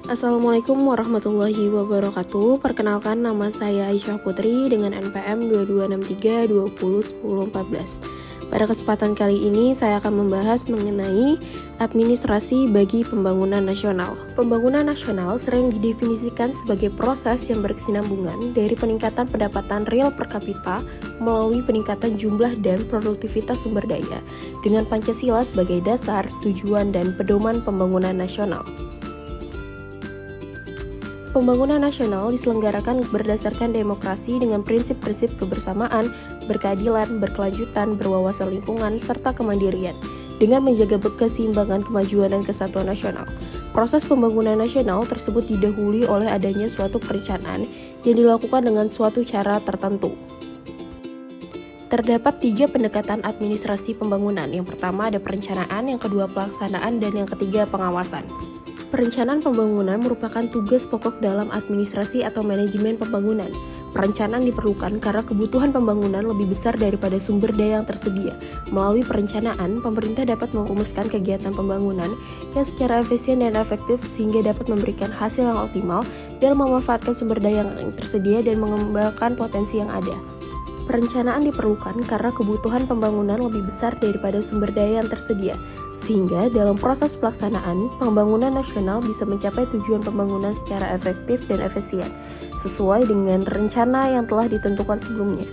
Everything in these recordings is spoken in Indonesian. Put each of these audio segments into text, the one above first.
Assalamualaikum warahmatullahi wabarakatuh. Perkenalkan, nama saya Aisyah Putri dengan NPM 2263201014. Pada kesempatan kali ini saya akan membahas mengenai administrasi bagi pembangunan nasional. Pembangunan nasional sering didefinisikan sebagai proses yang berkesinambungan dari peningkatan pendapatan real per kapita melalui peningkatan jumlah dan produktivitas sumber daya dengan Pancasila sebagai dasar, tujuan, dan pedoman pembangunan nasional. Pembangunan nasional diselenggarakan berdasarkan demokrasi dengan prinsip-prinsip kebersamaan, berkeadilan, berkelanjutan, berwawasan lingkungan, serta kemandirian, dengan menjaga keseimbangan kemajuan dan kesatuan nasional. Proses pembangunan nasional tersebut didahului oleh adanya suatu perencanaan yang dilakukan dengan suatu cara tertentu. Terdapat 3 pendekatan administrasi pembangunan. Yang pertama ada perencanaan, yang kedua pelaksanaan, dan yang ketiga pengawasan. Perencanaan pembangunan merupakan tugas pokok dalam administrasi atau manajemen pembangunan. Perencanaan diperlukan karena kebutuhan pembangunan lebih besar daripada sumber daya yang tersedia. Melalui perencanaan, pemerintah dapat merumuskan kegiatan pembangunan yang secara efisien dan efektif sehingga dapat memberikan hasil yang optimal dalam memanfaatkan sumber daya yang tersedia dan mengembangkan potensi yang ada. Perencanaan diperlukan karena kebutuhan pembangunan lebih besar daripada sumber daya yang tersedia, sehingga dalam proses pelaksanaan, pembangunan nasional bisa mencapai tujuan pembangunan secara efektif dan efisien, sesuai dengan rencana yang telah ditentukan sebelumnya.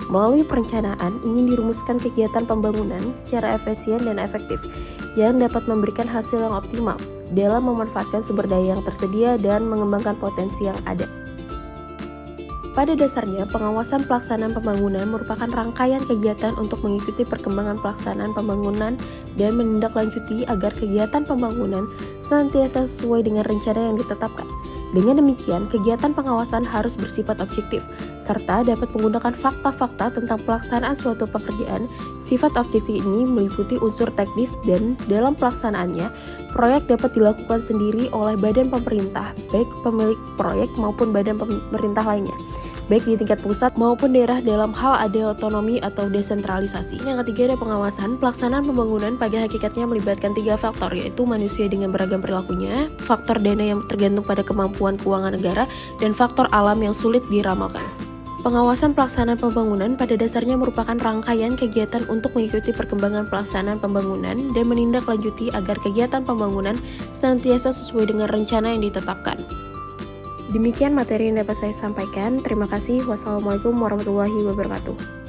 Melalui perencanaan, ingin dirumuskan kegiatan pembangunan secara efisien dan efektif, yang dapat memberikan hasil yang optimal dalam memanfaatkan sumber daya yang tersedia dan mengembangkan potensi yang ada. Pada dasarnya, pengawasan pelaksanaan pembangunan merupakan rangkaian kegiatan untuk mengikuti perkembangan pelaksanaan pembangunan dan menindaklanjuti agar kegiatan pembangunan senantiasa sesuai dengan rencana yang ditetapkan. Dengan demikian, kegiatan pengawasan harus bersifat objektif, serta dapat menggunakan fakta-fakta tentang pelaksanaan suatu pekerjaan. Sifat objektif ini meliputi unsur teknis dan dalam pelaksanaannya, proyek dapat dilakukan sendiri oleh badan pemerintah, baik pemilik proyek maupun badan pemerintah lainnya, baik di tingkat pusat maupun daerah dalam hal ada otonomi atau desentralisasi. Yang ketiga ada pengawasan. Pelaksanaan pembangunan pada hakikatnya melibatkan 3 faktor, yaitu manusia dengan beragam perilakunya, faktor dana yang tergantung pada kemampuan keuangan negara, dan faktor alam yang sulit diramalkan. Pengawasan pelaksanaan pembangunan pada dasarnya merupakan rangkaian kegiatan untuk mengikuti perkembangan pelaksanaan pembangunan dan menindaklanjuti agar kegiatan pembangunan senantiasa sesuai dengan rencana yang ditetapkan. Demikian materi yang dapat saya sampaikan. Terima kasih. Wassalamualaikum warahmatullahi wabarakatuh.